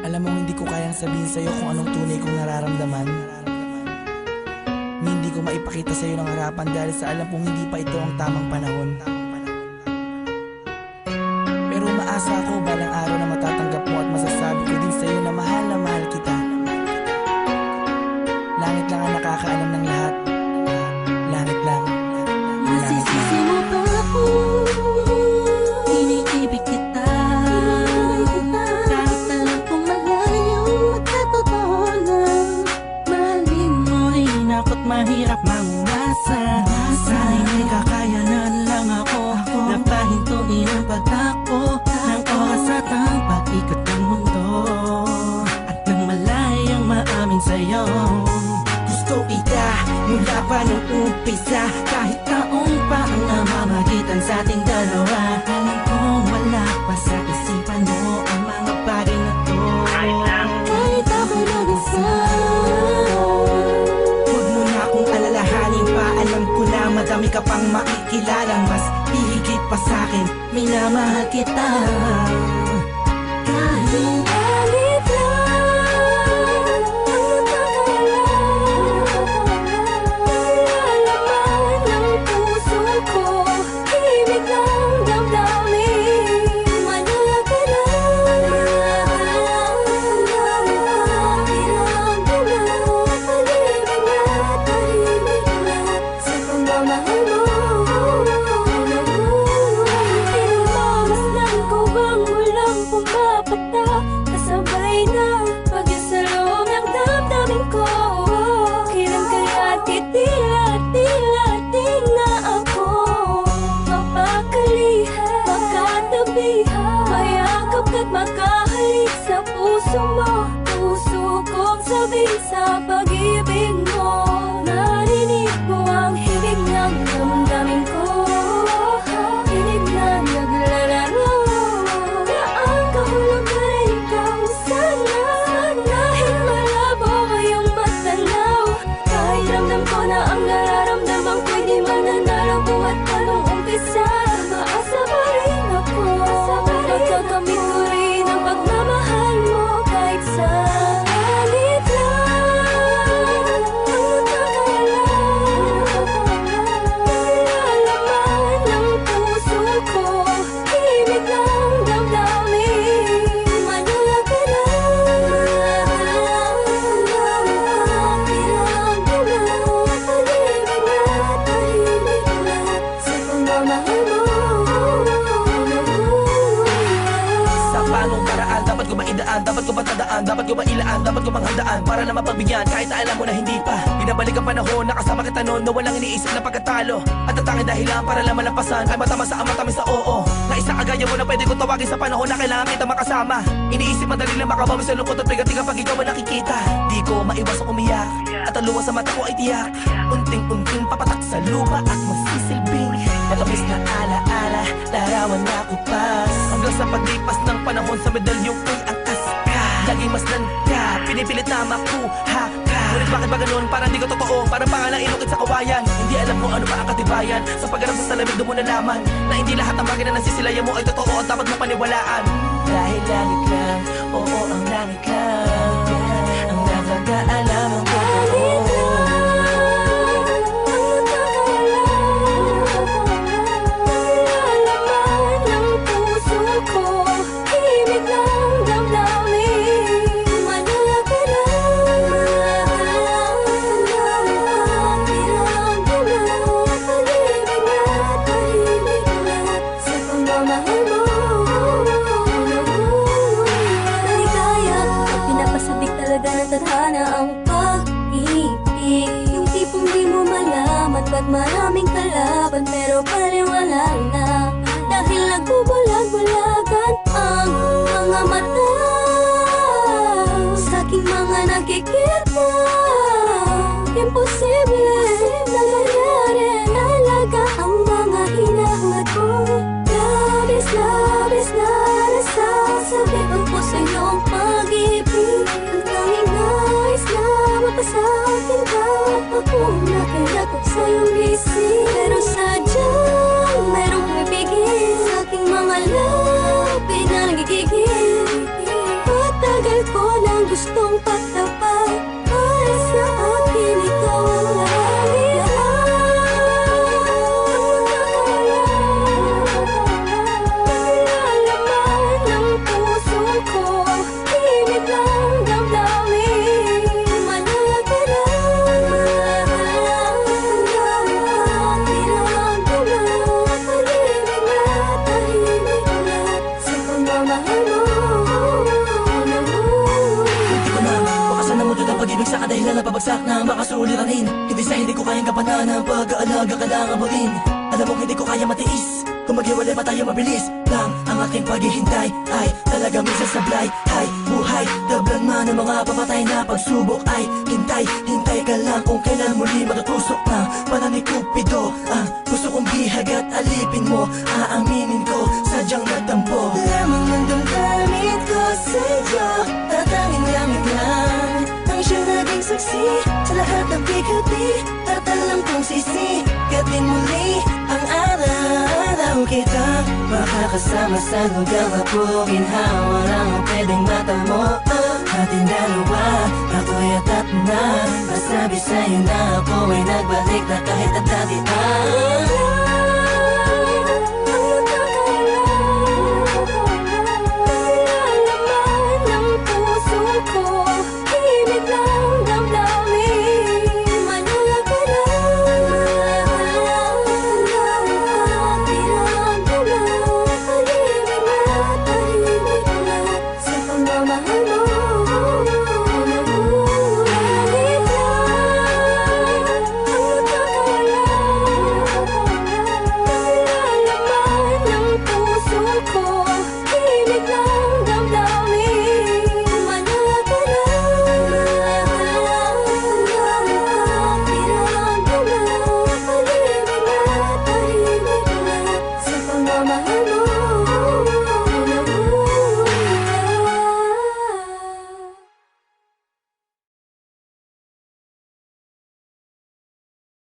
Alam mo, hindi ko kayang sabihin sa'yo kung anong tunay kong nararamdaman. Hindi ko maipakita sa'yo ng harapan dahil sa alam kong hindi pa ito ang tamang panahon. Pero umaasa ako balang araw na matatanggap mo at masasabi ko din sa'yo na mahal kita. Langit lang ang nakakaalam ng lahat. Langit lang. Masisisi mo ba ako? Iniibig kita. Kahit alam kong malayo at katotohanan, mahalin mo'y nako't mahirap mangumasa. Sa hindi kakayanan lang ako na pahintuin ang pagtakbo ng oras at ang pag-ikot ng mundo. At nang malayang maamin sa'yo, gusto kita mula pa nung umpisa. Kahit taong pa ang namamagitan sa ating dalawa, alam kong wala pa sa isipan mo ang mga bagay na to. Kahit ako'y mag-isa, huwag mo na akong alalahanin pa. Alam ko na madami ka pang makikilalang mas hihigit pa sa'kin. Minamahal kita. Kahit alit lang ang nagkakalaman ng puso ko, ibig ng damdamin. Manala ka lang, bilang dulo, pag-ibig na tahimik lang sa pagmamahal mo. Pinagmamasdan ko bang walang pumapatak, kasabay na pag-isalong ng damdamin ko. Kailan kaya't titila na ako mapakalihan, makatabihan, mayakap ka't makahalik sa puso mo. Puso kong sabi sa pag-ibig mo, narinig mo ang himig ng damdamin ko. Hinig na naglalaro na ang kahulugan ay ikaw sana. Dahil malabo ngayong matanaw, kahit ramdam ko na ang nararamdaman ko'y di mananalo. Buhat pa nung umpisa, maasa pa rin ako. Magkakamit ko rin ang pagmamahal mo kahit saglit lang ang nagkakalaman ng puso ko, ibig ng damdamin. Manala ka lang, bilang dulo, pag-ibig na tahimik lang sa pagmamahal mo. Sa panong paraan dapat ko maidaan, dapat ko matandaan, dapat ko mailaan, dapat ko manghandaan para na mapagbigyan kahit na alam mo na hindi pa. Binabalik ang panahon, nakasama kita noon na walang iniisip na pagkatalo. At ang tanging dahilan para lang malampasan ay matamas sa matamis sa oo. Na isa kagaya mo na pwede ko tawagin sa panahon na kailangan kita makasama. Iniisip madali lang makabawi sa lungkot at bigat pag ikaw ang nakikita. Di ko maiwasang umiyak at ang luha sa mata ko ay tiyak. Unting-unting papatak sa lupa at magsisilbing matamis na alaala, larawan na kupas. Hanggang sa paglipas ng panahon sa medalyong ko'y angkas ka. Laging masdan ka, pinipilit na makuha ka. Ngunit bakit ba ganun? Parang di ko totoo, parang pangalang ilukit sa kawayan. Hindi alam kung ano pa ang katibayan. Sa pagharap sa salamig doon mo nalaman na hindi lahat ng bagay na nasisilayan mo ay totoo at dapat mo paniwalaan. Dahil langit lang, oo ang langit lang ang nakakaalam ang totoo. Maraming kalaban pero paliwala na, dahil nagbubulag-bulagan ang mga mata sa aking mga nakikita. Imposible na mangyari, nalaga ang mga hinahangad ko. Labis na nasasabi ang po sa iyong pag-ibig. Ang tanging nais na mapasakin ka, ako na kailangan sa iyong isip. Pero sadyang merong pumipigil sa aking mga labi na nagigigil. Patagal ko Hindi ko na wakasan ng mundo ng pag-ibig sa kadahilan na pabagsak na makasuliranin. Hindi sa hindi ko kayang kapanan ang pag-aalaga ka lang abutin. Alam mo hindi ko kaya matiis kung maghiwalay pa tayo mabilis lang. Ang aking paghihintay ay talaga minsan sablay. Hay, buhay, tablan man ang mga papatay na pagsubok. Ay, hintay ka lang kung kailan muli matutusok ng panani Cupido. Ang gusto kong bihag at alipin mo, aaminin ko, sadyang nagtampo. Lamang ng damdamin ko sa'yo, tatanging lamig lang ang siya naging saksi sa lahat ng bigati. At alam kong sisikatin muli ang araw kita makakasama sa lugar na puginhawa lang ang pwedeng mata mo. Ating dalawa, ako'y atat na masabi sa'yo na ako ay nagbalik na kahit at dati.